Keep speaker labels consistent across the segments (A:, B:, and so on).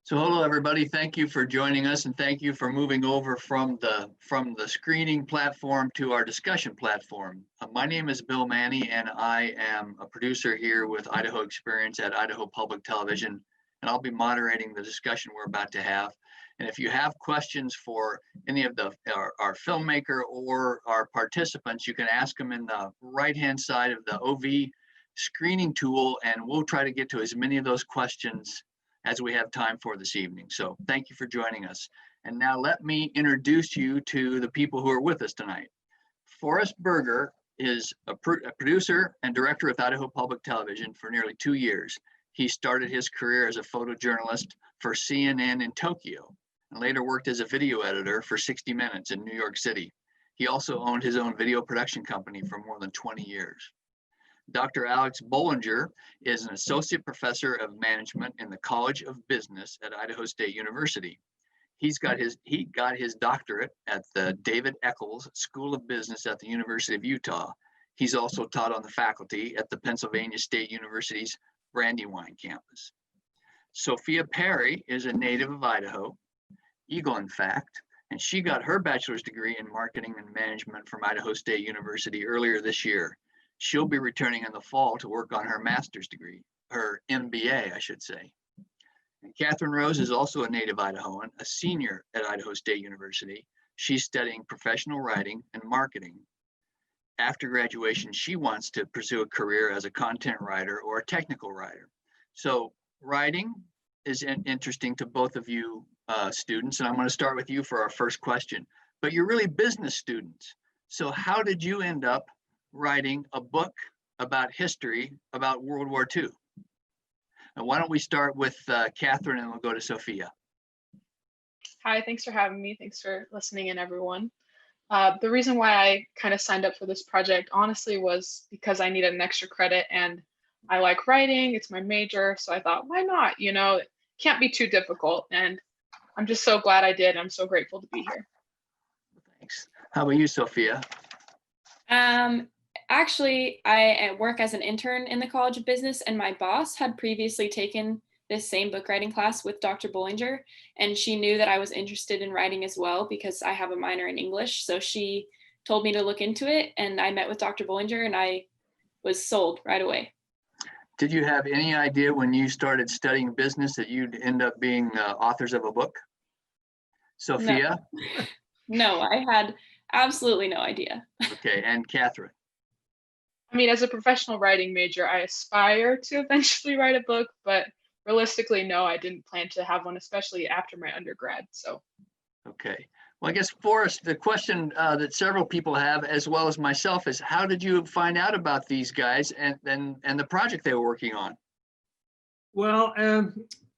A: So hello, everybody. Thank you for joining us, and thank you for moving over from the screening platform to our discussion platform. My name is Bill Manny, and I am a producer here with Idaho Experience at Idaho Public Television, and I'll be moderating the discussion we're about to have. And if you have questions for any of our filmmaker or our participants, you can ask them in the right-hand side of the OV screening tool, and we'll try to get to as many of those questions as we have time for this evening. So thank you for joining us. And now let me introduce you to the people who are with us tonight. Forrest Berger is a producer and director with Idaho Public Television for nearly 2 years. He started his career as a photojournalist for CNN in Tokyo, and later worked as a video editor for 60 Minutes in New York City. He also owned his own video production company for more than 20 years. Dr. Alex Bolinger is an associate professor of management in the College of Business at Idaho State University. He got his doctorate at the David Eccles School of Business at the University of Utah. He's also taught on the faculty at the Pennsylvania State University's Brandywine campus. Sophia Perry is a native of Idaho, Eagle in fact, and she got her bachelor's degree in marketing and management from Idaho State University earlier this year. She'll be returning in the fall to work on her master's degree, her MBA, I should say. And Kathryn Rose is also a native Idahoan, a senior at Idaho State University. She's studying professional writing and marketing. After graduation, she wants to pursue a career as a content writer or a technical writer. So writing is interesting to both of you students, and I'm going to start with you for our first question. But you're really business students. So how did you end up writing a book about history about World War II? And why don't we start with Kathryn, and we'll go to Sophia.
B: Hi, thanks for having me. Thanks for listening in, everyone. The reason why I kind of signed up for this project, honestly, was because I needed an extra credit, and I like writing. It's my major, so I thought, why not? You know, it can't be too difficult, and I'm just so glad I did. I'm so grateful to be here.
A: Thanks. How about you, Sophia?
C: Actually, I work as an intern in the College of Business, and my boss had previously taken this same book writing class with Dr. Bollinger, and she knew that I was interested in writing as well because I have a minor in English. So she told me to look into it, and I met with Dr. Bollinger, and I was sold right away.
A: Did you have any idea when you started studying business that you'd end up being authors of a book? Sophia?
C: No, I had absolutely no idea.
A: Okay, and Kathryn?
B: I mean, as a professional writing major, I aspire to eventually write a book, but realistically, no, I didn't plan to have one, especially after my undergrad. So,
A: okay. Well, I guess, Forrest, the question that several people have, as well as myself, is how did you find out about these guys and the project they were working on?
D: Well,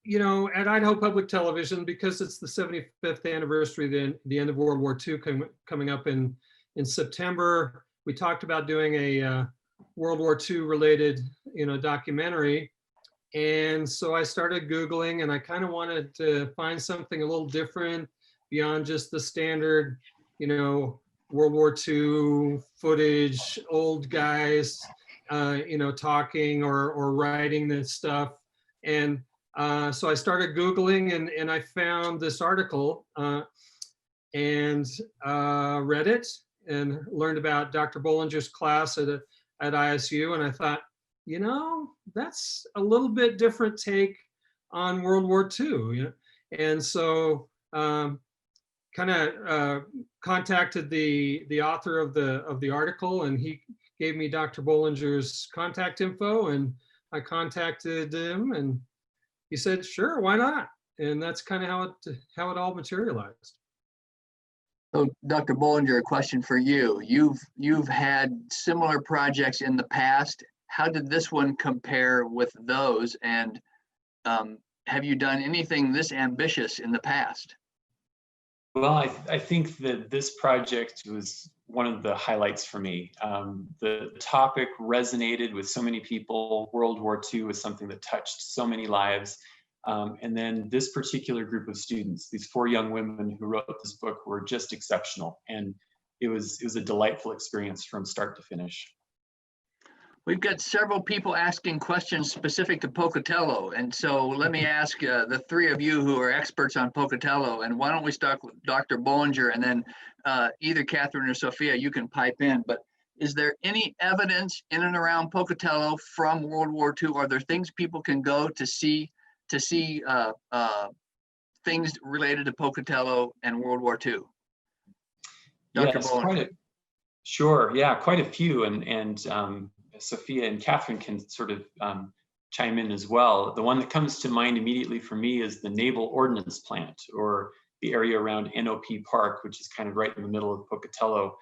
D: you know, at Idaho Public Television, because it's the 75th anniversary, the end of World War II coming up in September, we talked about doing a World War II related, you know, documentary. And so I started Googling, and I kind of wanted to find something a little different beyond just the standard, you know, World War II footage, old guys, you know, talking or writing this stuff. And so I started Googling, and I found this article and read it and learned about Dr. Bollinger's class at ISU. And I thought, you know, that's a little bit different take on World War II. You know? And so kind of contacted the author of the article, and he gave me Dr. Bollinger's contact info, and I contacted him, and he said, sure, why not? And that's kind of how it all materialized.
A: So, Dr. Bollinger, a question for you. You've had similar projects in the past. How did this one compare with those? And have you done anything this ambitious in the past?
E: Well, I think that this project was one of the highlights for me. The topic resonated with so many people. World War II was something that touched so many lives. And then this particular group of students, these 4 young women who wrote this book, were just exceptional. And it was a delightful experience from start to finish.
A: We've got several people asking questions specific to Pocatello. And so let me ask the three of you who are experts on Pocatello, and why don't we start with Dr. Bollinger, and then either Kathryn or Sophia, you can pipe in. But is there any evidence in and around Pocatello from World War II? Are there things people can go to see things related to Pocatello and World War II? Dr.
E: Yes,
A: Bollinger.
E: Sure, yeah, quite a few, and Sophia and Kathryn can sort of chime in as well. The one that comes to mind immediately for me is the Naval Ordnance Plant, or the area around NOP Park, which is kind of right in the middle of Pocatello,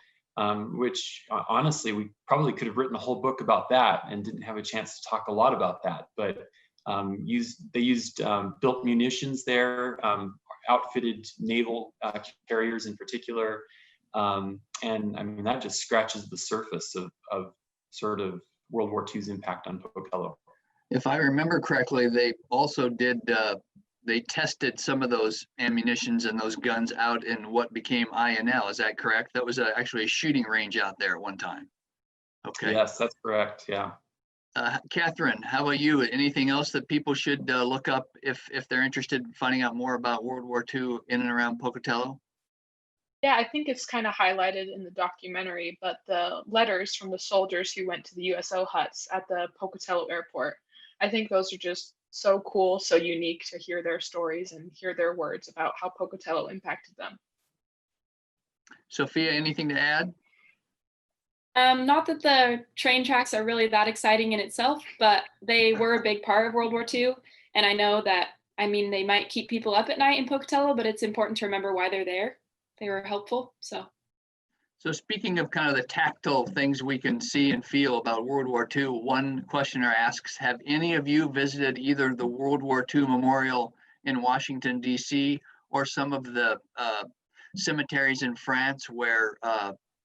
E: which honestly, we probably could have written a whole book about that and didn't have a chance to talk a lot about that. But they used built munitions there, outfitted naval carriers in particular. And I mean, that just scratches the surface of sort of World War II's impact on Pocatello.
A: If I remember correctly, they also did, they tested some of those ammunitions and those guns out in what became INL. Is that correct? That was actually a shooting range out there at one time. Okay.
E: Yes, that's correct. Yeah.
A: Kathryn, how about you? Anything else that people should look up if they're interested in finding out more about World War II in and around Pocatello?
B: Yeah, I think it's kind of highlighted in the documentary, but the letters from the soldiers who went to the USO huts at the Pocatello airport, I think those are just so cool, so unique to hear their stories and hear their words about how Pocatello impacted them.
A: Sophia, anything to add?
C: Not that the train tracks are really that exciting in itself, but they were a big part of World War II. And I know that, I mean, they might keep people up at night in Pocatello, but it's important to remember why they're there. They were helpful. So
A: speaking of kind of the tactile things we can see and feel about World War II, one questioner asks, have any of you visited either the World War II Memorial in Washington, D.C., or some of the cemeteries in France where,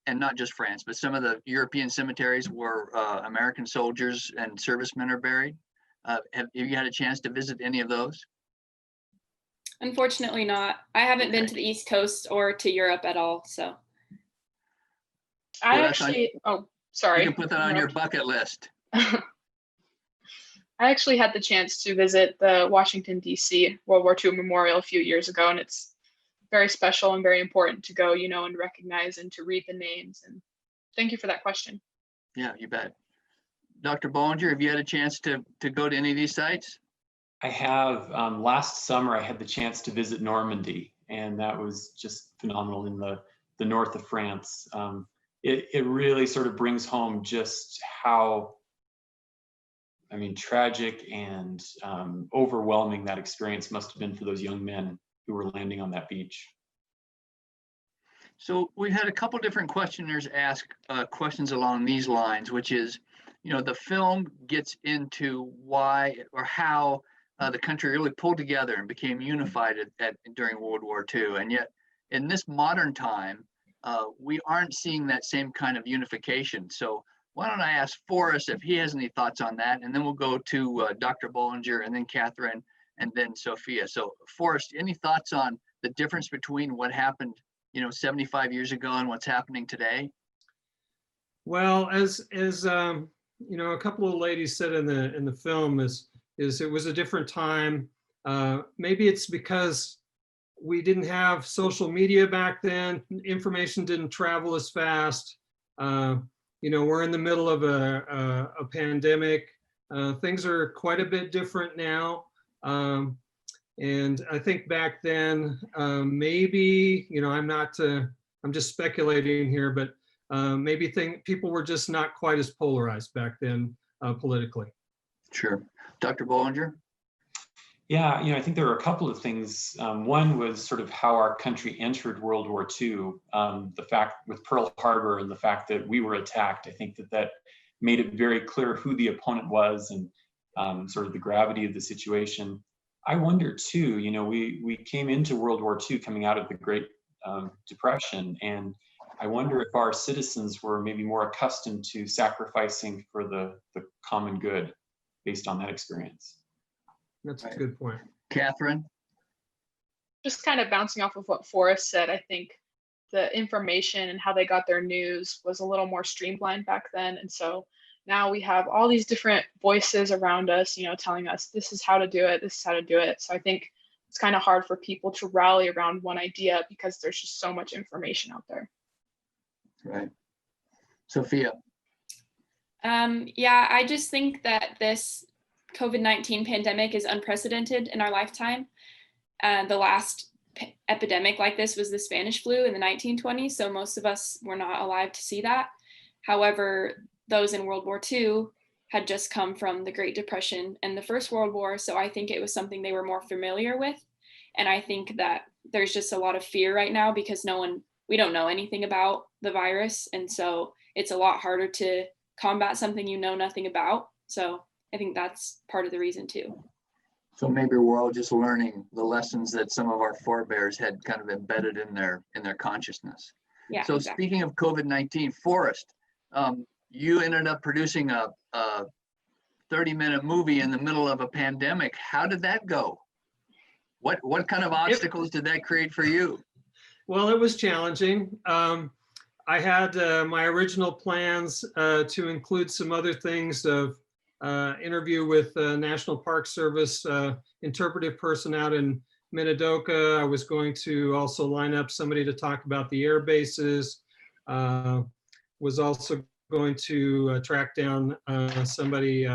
A: and not just France, but some of the European cemeteries where American soldiers and servicemen are buried? Have you had a chance to visit any of those?
C: unfortunately not. I haven't been to the East Coast or to Europe at all. So
B: I actually, oh, sorry.
A: You can put that on your bucket list.
B: I actually had the chance to visit the Washington, D.C. World War II Memorial a few years ago, and it's very special and very important to go, you know, and recognize and to read the names. And thank you for that question.
A: Yeah, you bet. Dr. Bollinger, have you had a chance to go to any of these sites?
E: I have. Last summer, I had the chance to visit Normandy, and that was just phenomenal in the north of France. It really sort of brings home just how, I mean, tragic and overwhelming that experience must have been for those young men who were landing on that beach.
A: So we had a couple different questioners ask questions along these lines, which is, you know, the film gets into why or how the country really pulled together and became unified during World War II. And yet in this modern time, we aren't seeing that same kind of unification. So why don't I ask Forrest if he has any thoughts on that, and then we'll go to Dr. Bollinger, and then Kathryn, and then Sophia. So Forrest, any thoughts on the difference between what happened, you know, 75 years ago and what's happening today?
D: Well, as you know, a couple of ladies said in the film is it was a different time. Maybe it's because we didn't have social media back then. Information didn't travel as fast. You know, we're in the middle of a pandemic. Things are quite a bit different now. And I think back then, maybe, you know, I'm just speculating here, but maybe people were just not quite as polarized back then politically.
A: Sure. Dr. Bollinger?
E: Yeah, you know, I think there were a couple of things. One was sort of how our country entered World War II. The fact with Pearl Harbor and the fact that we were attacked, I think that made it very clear who the opponent was and sort of the gravity of the situation. I wonder too, you know, we came into World War II coming out of the Great Depression, and I wonder if our citizens were maybe more accustomed to sacrificing for the common good based on that experience.
D: That's a good point.
A: Kathryn?
B: Just kind of bouncing off of what Forrest said, I think the information and how they got their news was a little more streamlined back then. And so, now we have all these different voices around us, telling us this is how to do it, this is how to do it. So I think it's kind of hard for people to rally around one idea because there's just so much information out there.
A: Right. Sophia.
C: Yeah, I just think that this COVID-19 pandemic is unprecedented in our lifetime. The last epidemic like this was the Spanish flu in the 1920s, so most of us were not alive to see that. However, those in World War II had just come from the Great Depression and the First World War, so I think it was something they were more familiar with. And I think that there's just a lot of fear right now because we don't know anything about the virus, and so it's a lot harder to combat something you know nothing about. So I think that's part of the reason too.
A: So maybe we're all just learning the lessons that some of our forebears had kind of embedded in their consciousness.
C: Yeah.
A: So
C: exactly.
A: speaking of COVID-19, Forrest, you ended up producing a 30-minute movie in the middle of a pandemic. How did that go? What kind of obstacles did that create for you?
D: Well, it was challenging. I had my original plans to include some other things of interview with National Park Service interpretive person out in Minidoka. I was going to also line up somebody to talk about the air bases. Was also going to track down somebody,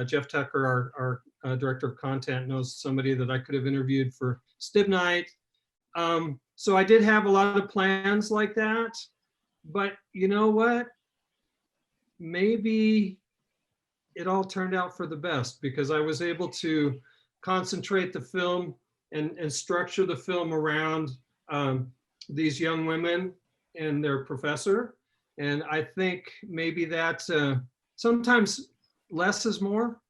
D: Jeff Tucker, our director of content, knows somebody that I could have interviewed for Stib Night. So I did have a lot of plans like that, but you know what? Maybe it all turned out for the best because I was able to concentrate the film and structure the film around these young women and their professor. And I think maybe that sometimes less is more.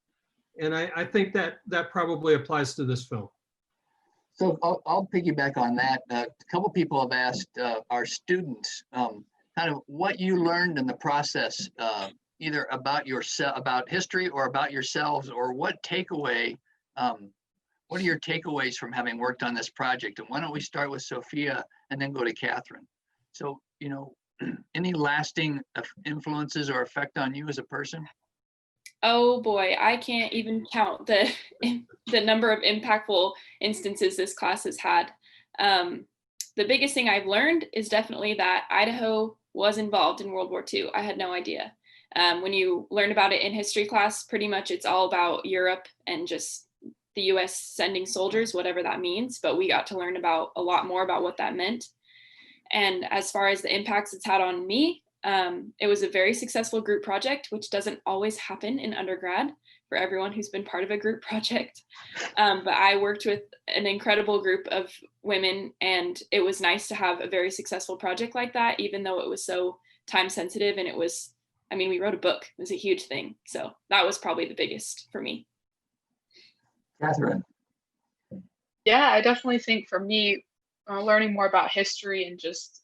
D: And I think that probably applies to this film.
A: So I'll piggyback on that. A couple people have asked our students kind of what you learned in the process, either about yourself, about history, or about yourselves, or what takeaway. What are your takeaways from having worked on this project? And why don't we start with Sophia and then go to Kathryn? So, any lasting influences or effect on you as a person?
C: Oh boy, I can't even count the number of impactful instances this class has had. The biggest thing I've learned is definitely that Idaho was involved in World War II. I had no idea. When you learn about it in history class, pretty much it's all about Europe and just the US sending soldiers, whatever that means. But we got to learn about a lot more about what that meant. And as far as the impacts it's had on me, it was a very successful group project, which doesn't always happen in undergrad for everyone who's been part of a group project. But I worked with an incredible group of women, and it was nice to have a very successful project like that, even though it was so time sensitive. And we wrote a book. It was a huge thing. So that was probably the biggest for me.
A: Kathryn.
B: Yeah, I definitely think for me, learning more about history and just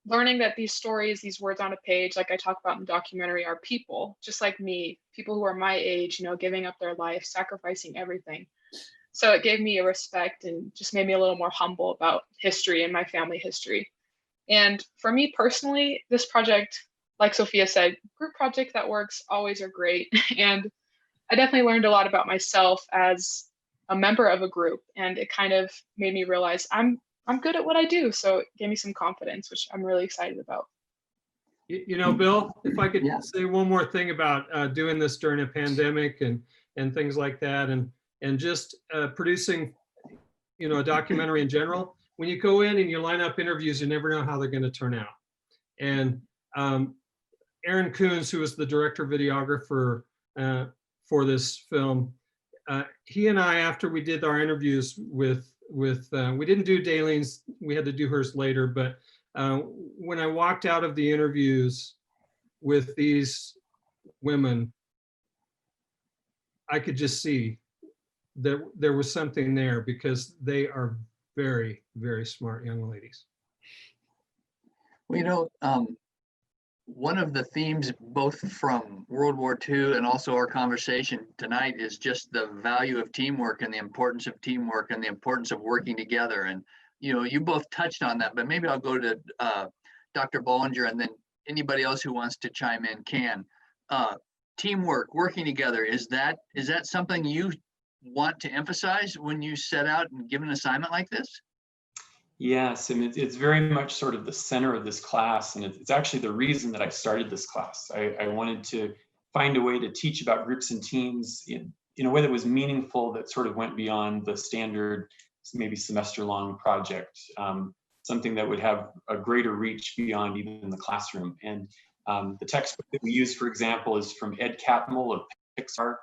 B: learning that these stories, these words on a page, like I talk about in the documentary, are people just like me, people who are my age, giving up their life, sacrificing everything. So it gave me a respect and just made me a little more humble about history and my family history. And for me personally, this project, like Sophia said, group project that works always are great. And I definitely learned a lot about myself as a member of a group, and it kind of made me realize I'm good at what I do. So it gave me some confidence, which I'm really excited about.
D: Bill, if I could say one more thing about doing this during a pandemic and things like that, and just producing, a documentary in general. When you go in and you line up interviews, you never know how they're going to turn out. And Aaron Coons, who was the director videographer for this film, he and I, after we did our interviews with we didn't do Daylene's, we had to do hers later, but when I walked out of the interviews with these women, I could just see that there was something there because they are very, very smart young ladies.
A: Well, one of the themes, both from World War II and also our conversation tonight, is just the value of teamwork and the importance of teamwork and the importance of working together. And, you both touched on that, but maybe I'll go to Dr. Bollinger, and then anybody else who wants to chime in can. teamwork, working together, is that something you want to emphasize when you set out and give an assignment like this?
E: Yes, and it's very much sort of the center of this class, and it's actually the reason that I started this class. I wanted to find a way to teach about groups and teams in a way that was meaningful, that sort of went beyond the standard, maybe semester-long project, something that would have a greater reach beyond even the classroom. And the textbook that we use, for example, is from Ed Catmull of Pixar.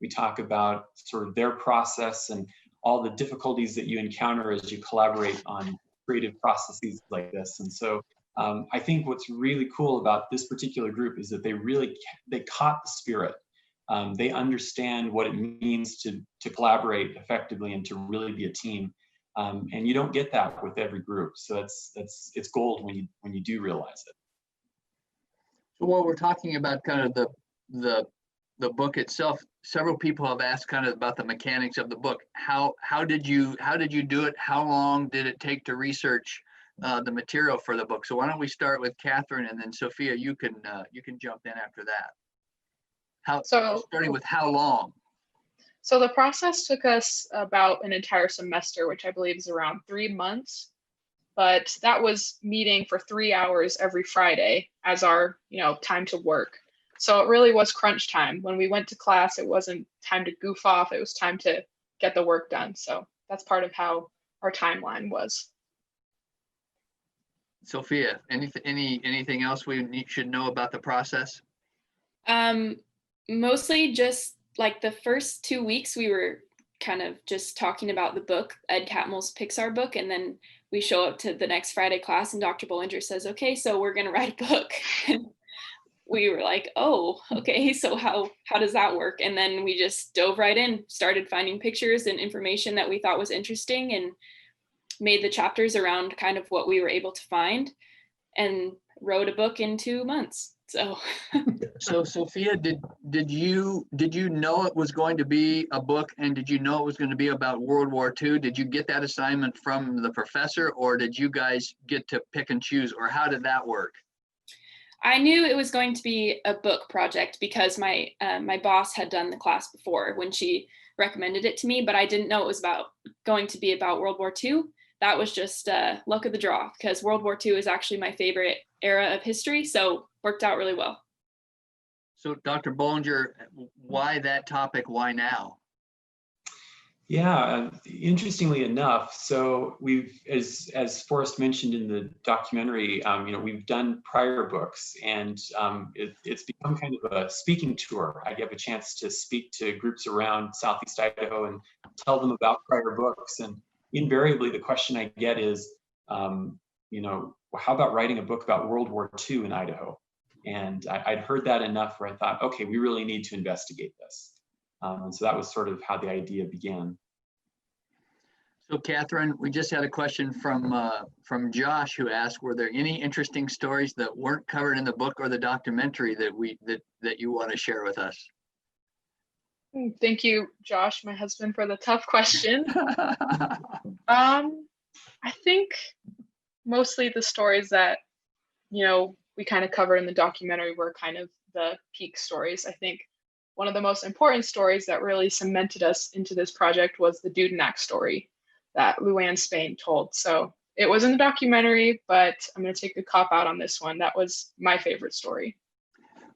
E: We talk about sort of their process and all the difficulties that you encounter as you collaborate on creative processes like this. And so I think what's really cool about this particular group is that they caught the spirit. They understand what it means to collaborate effectively and to really be a team. And you don't get that with every group. So it's gold when you do realize it.
A: So while we're talking about kind of the book itself, several people have asked kind of about the mechanics of the book. How did you do it? How long did it take to research the material for the book? So why don't we start with Kathryn, and then Sophia, you can jump in after that. Starting with how long?
B: So the process took us about an entire semester, which I believe is around 3 months. But that was meeting for 3 hours every Friday as our, time to work. So it really was crunch time. When we went to class, it wasn't time to goof off. It was time to get the work done. So that's part of how our timeline was.
A: Sophia, anything else we should know about the process?
C: Mostly just like the first 2 weeks, we were kind of just talking about the book, Ed Catmull's Pixar book, and then we show up to the next Friday class and Dr. Bollinger says, okay, so we're going to write a book. We were like, oh, okay, so how does that work? And then we just dove right in, started finding pictures and information that we thought was interesting, and made the chapters around kind of what we were able to find, and wrote a book in 2 months. So
A: Sophia, did you know it was going to be a book, and did you know it was going to be about World War II? Did you get that assignment from the professor, or did you guys get to pick and choose, or how did that work?
C: I knew it was going to be a book project because my boss had done the class before when she recommended it to me, but I didn't know it was going to be about World War II. That was just luck of the draw, because World War II is actually my favorite era of history, so worked out really well.
A: So Dr. Bollinger, why that topic? Why now?
E: Yeah, interestingly enough, so we've, as Forrest mentioned in the documentary, we've done prior books, and it's become kind of a speaking tour. I get a chance to speak to groups around Southeast Idaho and tell them about prior books, and invariably the question I get is, how about writing a book about World War II in Idaho? And I'd heard that enough where I thought, okay, we really need to investigate this. And so that was sort of how the idea began.
A: So Kathryn, we just had a question from Josh, who asked, were there any interesting stories that weren't covered in the book or the documentary that you want to share with us?
B: Thank you, Josh, my husband, for the tough question. I think mostly the stories that, we kind of covered in the documentary were kind of the peak stories. I think one of the most important stories that really cemented us into this project was the Dudenack story that Luann Spain told. So it was in the documentary, but I'm going to take the cop out on this one. That was my favorite story.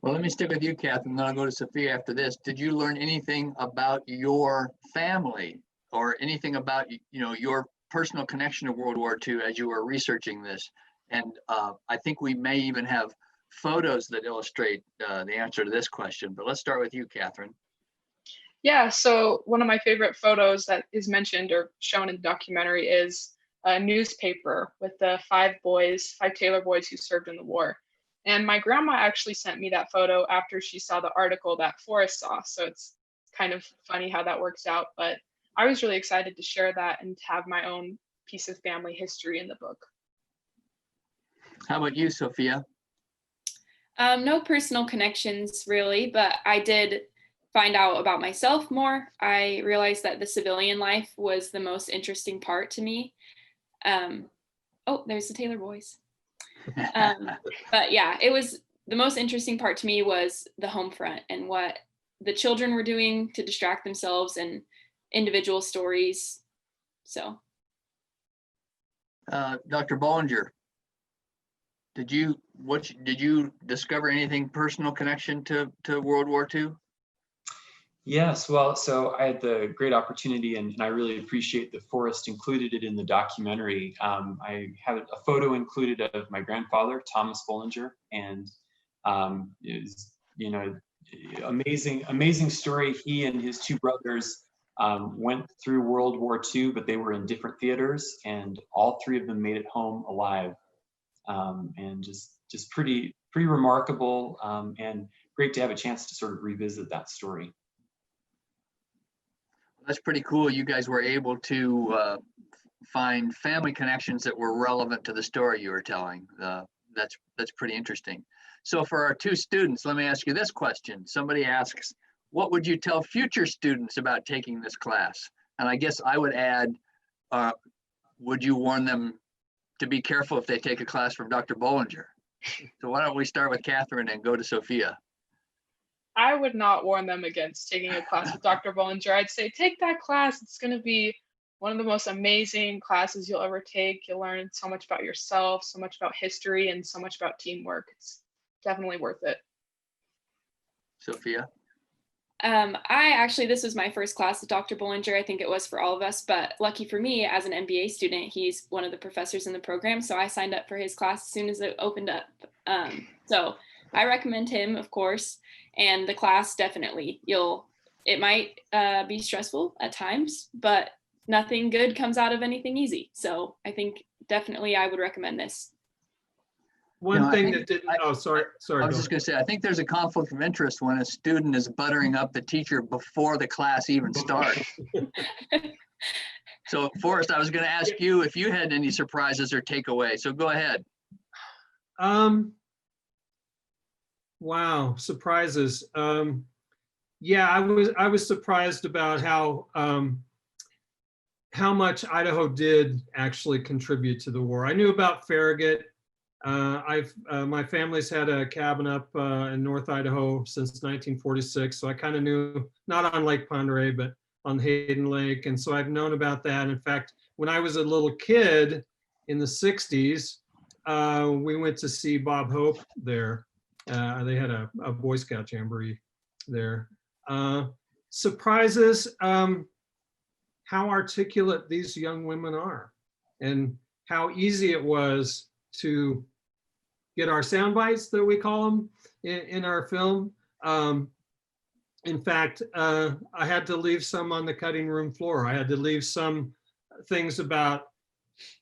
A: Well, let me stick with you, Kathryn, then I'll go to Sophia after this. Did you learn anything about your family or anything about, your personal connection to World War II as you were researching this? And I think we may even have photos that illustrate the answer to this question, but let's start with you, Kathryn.
B: Yeah, so one of my favorite photos that is mentioned or shown in the documentary is a newspaper with the 5 Taylor boys who served in the war. And my grandma actually sent me that photo after she saw the article that Forrest saw. So it's kind of funny how that works out, but I was really excited to share that and to have my own piece of family history in the book.
A: How about you, Sophia?
C: No personal connections really, but I did find out about myself more. I realized that the civilian life was the most interesting part to me. Oh, there's the Taylor boys. But yeah, it was the most interesting part to me was the home front and what the children were doing to distract themselves and individual stories. So.
A: Dr. Bollinger, did you discover anything personal connection to World War II?
E: Yes, well, so I had the great opportunity, and I really appreciate that Forrest included it in the documentary. I have a photo included of my grandfather, Thomas Bolinger, and it was, you know, amazing story. He and his two brothers went through World War II, but they were in different theaters, and all three of them made it home alive, and just pretty remarkable, and great to have a chance to sort of revisit that story.
A: That's pretty cool. You guys were able to find family connections that were relevant to the story you were telling. That's pretty interesting. So for our two students, let me ask you this question. Somebody asks, what would you tell future students about taking this class? And I guess I would add, would you warn them to be careful if they take a class from Dr. Bollinger? So why don't we start with Kathryn and go to Sophia?
B: I would not warn them against taking a class with Dr. Bollinger. I'd say take that class. It's going to be one of the most amazing classes you'll ever take. You'll learn so much about yourself, so much about history, and so much about teamwork. It's definitely worth it.
A: Sophia?
C: This was my first class with Dr. Bollinger. I think it was for all of us, but lucky for me, as an MBA student, he's one of the professors in the program. So I signed up for his class as soon as it opened up. So I recommend him, of course, and the class definitely. It might be stressful at times, but nothing good comes out of anything easy. So I think definitely I would recommend this.
D: One thing that didn't, sorry.
A: I was just going to say, I think there's a conflict of interest when a student is buttering up the teacher before the class even starts. So Forrest, I was going to ask you if you had any surprises or takeaways. So go ahead.
D: Wow, surprises. Yeah, I was surprised about how much Idaho did actually contribute to the war. I knew about Farragut. My family's had a cabin up in North Idaho since 1946, so I kind of knew, not on Lake Pend Oreille, but on Hayden Lake, and so I've known about that. In fact, when I was a little kid in the 60s, we went to see Bob Hope there. They had a Boy Scout jamboree there. Surprises, how articulate these young women are, and how easy it was to get our sound bites, that we call them, in our film. In fact, I had to leave some on the cutting room floor. I had to leave some things about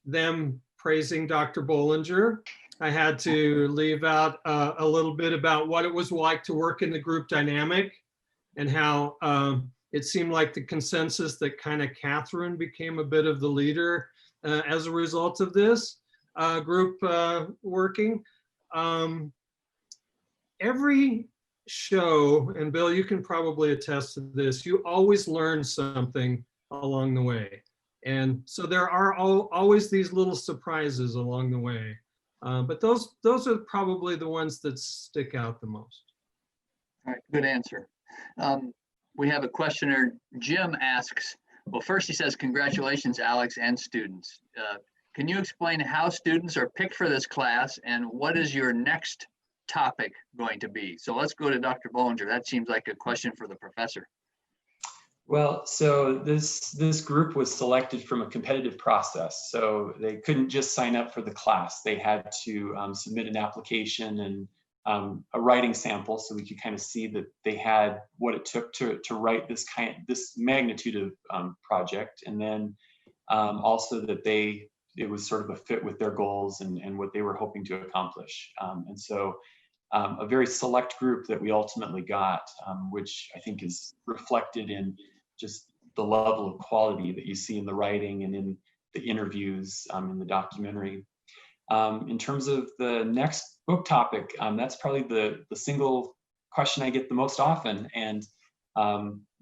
D: them praising Dr. Bollinger. I had to leave out a little bit about what it was like to work in the group dynamic, and how it seemed like the consensus that kind of Kathryn became a bit of the leader as a result of this group working. Every show, and Bill, you can probably attest to this, you always learn something along the way. And so there are always these little surprises along the way. But those are probably the ones that stick out the most.
A: All right, good answer. We have a questioner. Jim asks, well, first he says, congratulations, Alex and students. Can you explain how students are picked for this class, and what is your next topic going to be? So let's go to Dr. Bollinger. That seems like a question for the professor.
E: Well, so this group was selected from a competitive process. So they couldn't just sign up for the class. They had to submit an application and a writing sample, so we could kind of see that they had what it took to write this magnitude of project, and then also that it was sort of a fit with their goals and what they were hoping to accomplish. And so a very select group that we ultimately got, which I think is reflected in just the level of quality that you see in the writing and in the interviews in the documentary. In terms of the next book topic, that's probably the single question I get the most often. And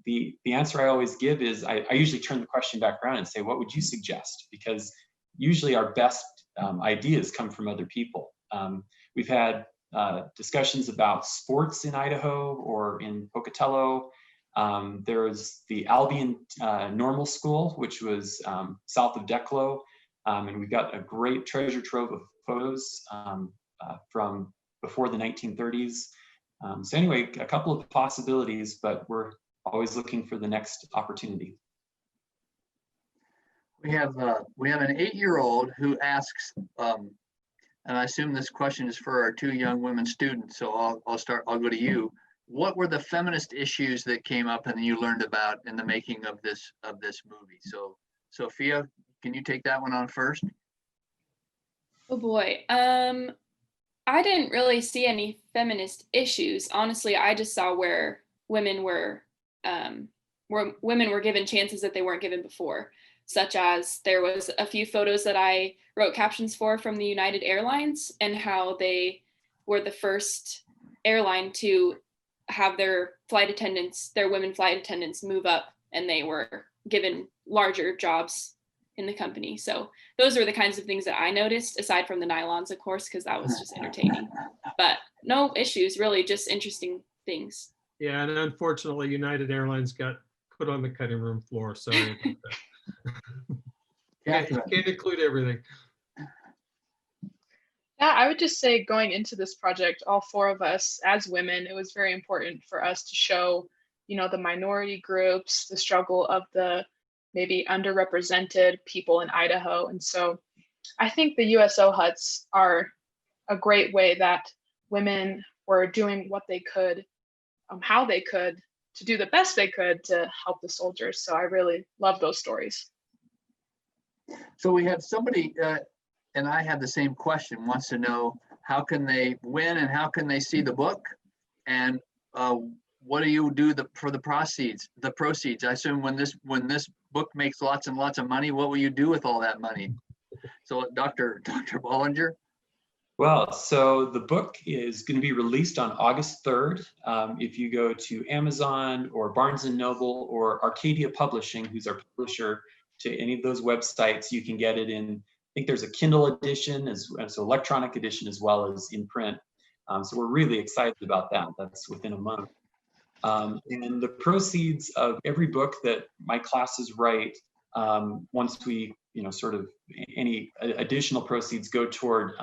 E: the answer I always give is I usually turn the question back around and say, what would you suggest? Because usually our best ideas come from other people. We've had discussions about sports in Idaho or in Pocatello. There's the Albion Normal School, which was south of Declo. And we've got a great treasure trove of photos from before the 1930s. So anyway, a couple of possibilities, but we're always looking for the next opportunity.
A: We have an 8-year-old who asks, and I assume this question is for our 2 young women students. So I'll go to you. What were the feminist issues that came up and you learned about in the making of this movie? So Sophia, can you take that one on first?
C: Oh boy. I didn't really see any feminist issues. Honestly, I just saw where women were given chances that they weren't given before, such as there was a few photos that I wrote captions for from the United Airlines and how they were the first airline to have their women flight attendants move up, and they were given larger jobs in the company. So those are the kinds of things that I noticed, aside from the nylons, of course, because that was just entertaining. But no issues, really, just interesting things.
D: Yeah, and unfortunately, United Airlines got put on the cutting room floor. Sorry about that. Can't include everything.
B: Yeah, I would just say going into this project, all 4 of us as women, it was very important for us to show, the minority groups, the struggle of the maybe underrepresented people in Idaho. And so I think the USO huts are a great way that women were doing what they could, how they could, to do the best they could to help the soldiers. So I really love those stories.
A: So we have somebody, and I have the same question, wants to know how can they win and how can they see the book? And what do you do for the proceeds? I assume when this book makes lots and lots of money, what will you do with all that money? So Dr. Bollinger?
E: Well, so the book is going to be released on August 3rd. If you go to Amazon or Barnes & Noble or Arcadia Publishing, who's our publisher, to any of those websites, you can get it in, I think there's a Kindle edition, so electronic edition as well as in print. So we're really excited about that. That's within a month. And the proceeds of every book that my classes write, once we, sort of any additional proceeds go toward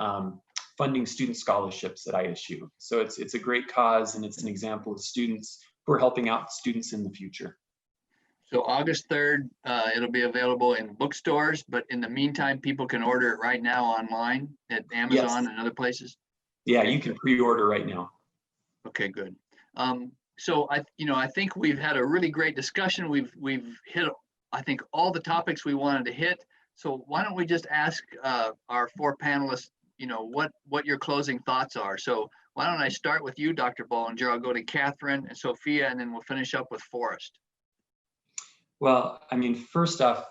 E: funding student scholarships at ISU. So it's a great cause, and it's an example of students who are helping out students in the future.
A: So August 3rd, it'll be available in bookstores, but in the meantime, people can order it right now online at Amazon and other places?
E: Yeah, you can pre-order right now.
A: Okay, good. So I think we've had a really great discussion. We've hit, I think, all the topics we wanted to hit. So why don't we just ask our 4 panelists, what your closing thoughts are. So why don't I start with you, Dr. Bolinger? I'll go to Kathryn and Sophia, and then we'll finish up with Forrest.
E: Well, I mean, first off,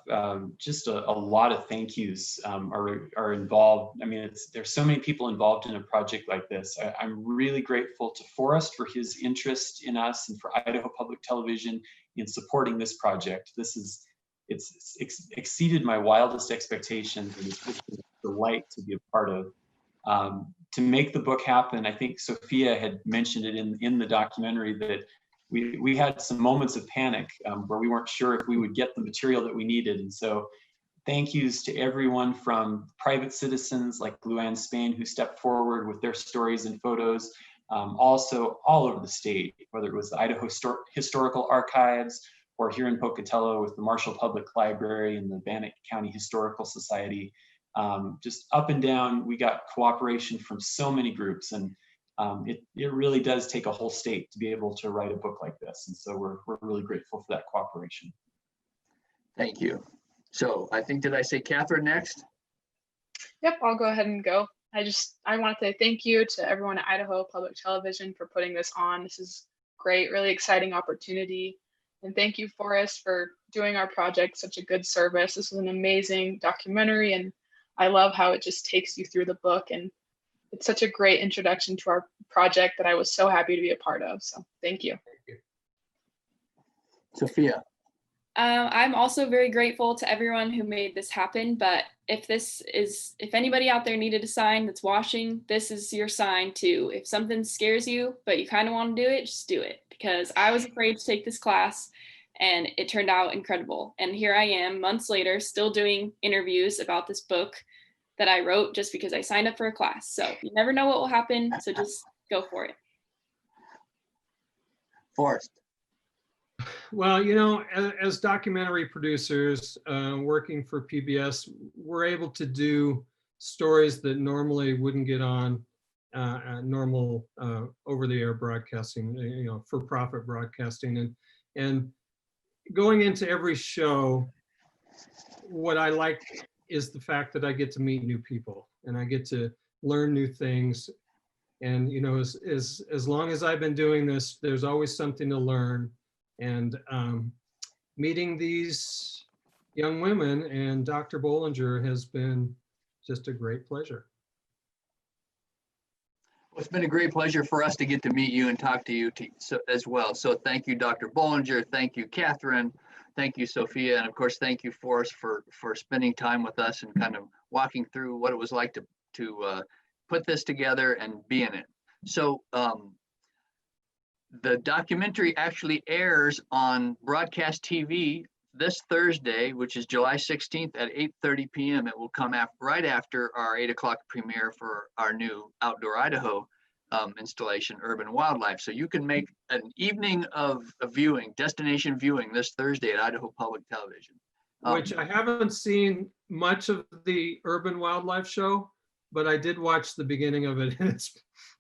E: just a lot of thank yous are involved. I mean, there's so many people involved in a project like this. I'm really grateful to Forrest for his interest in us and for Idaho Public Television in supporting this project. It's exceeded my wildest expectations, and it's just a delight to be a part of. To make the book happen, I think Sophia had mentioned it in the documentary that we had some moments of panic where we weren't sure if we would get the material that we needed. And so thank yous to everyone from private citizens like Luann Spain, who stepped forward with their stories and photos, also all over the state, whether it was the Idaho Historical Archives or here in Pocatello with the Marshall Public Library and the Bannock County Historical Society. Just up and down, we got cooperation from so many groups, and it really does take a whole state to be able to write a book like this. And so we're really grateful for that cooperation.
A: Thank you. So I think, did I say Kathryn next?
B: Yep, I'll go ahead and go. I want to say thank you to everyone at Idaho Public Television for putting this on. This is great, really exciting opportunity. And thank you, Forrest, for doing our project such a good service. This was an amazing documentary, and I love how it just takes you through the book, and it's such a great introduction to our project that I was so happy to be a part of. So thank you.
A: Sophia.
C: I'm also very grateful to everyone who made this happen, but if anybody out there needed a sign that's watching, this is your sign too. If something scares you, but you kind of want to do it, just do it. Because I was afraid to take this class and it turned out incredible. And here I am months later, still doing interviews about this book that I wrote just because I signed up for a class. So you never know what will happen. So just go for it.
A: Forrest.
D: Well, as documentary producers working for PBS, we're able to do stories that normally wouldn't get on normal over-the-air broadcasting, for-profit broadcasting. And going into every show, what I like is the fact that I get to meet new people and I get to learn new things. And as long as I've been doing this, there's always something to learn. And meeting these young women and Dr. Bollinger has been just a great pleasure.
A: Well, it's been a great pleasure for us to get to meet you and talk to you as well. So thank you, Dr. Bollinger. Thank you, Kathryn. Thank you, Sophia. And of course, thank you, Forrest, for spending time with us and kind of walking through what it was like to put this together and be in it. So the documentary actually airs on broadcast TV this Thursday, which is July 16th at 8:30 p.m. It will come right after our 8 o'clock premiere for our new Outdoor Idaho installation, Urban Wildlife. So you can make an evening of viewing, destination viewing this Thursday at Idaho Public Television.
D: Which I haven't seen much of the Urban Wildlife show, but I did watch the beginning of it, and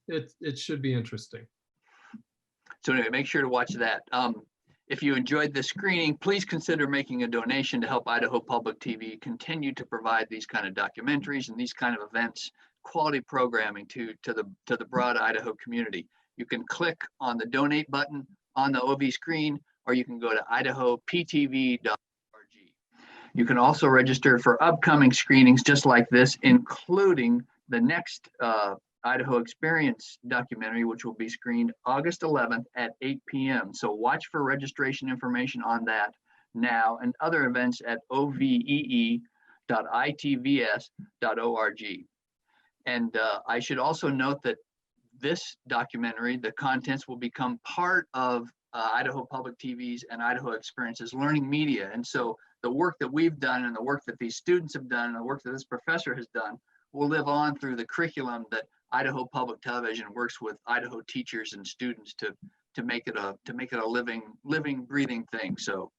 D: it should be interesting.
A: So anyway, make sure to watch that. If you enjoyed this screening, please consider making a donation to help Idaho Public TV continue to provide these kind of documentaries and these kind of events, quality programming to the broad Idaho community. You can click on the donate button on the OV screen, or you can go to idahoptv.org. You can also register for upcoming screenings just like this, including the next Idaho Experience documentary, which will be screened August 11th at 8 p.m. So watch for registration information on that now, and other events at ovee.itvs.org. And I should also note that this documentary, the contents will become part of Idaho Public TV's and Idaho Experience's learning media. And so the work that we've done and the work that these students have done and the work that this professor has done will live on through the curriculum that Idaho Public Television works with Idaho teachers and students to make it a living, breathing thing. So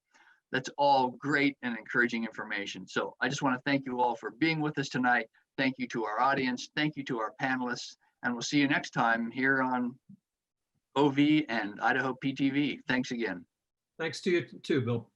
A: that's all great and encouraging information. So I just want to thank you all for being with us tonight. Thank you to our audience. Thank you to our panelists. And we'll see you next time here on OV and Idaho PTV. Thanks again.
D: Thanks to you too, Bill.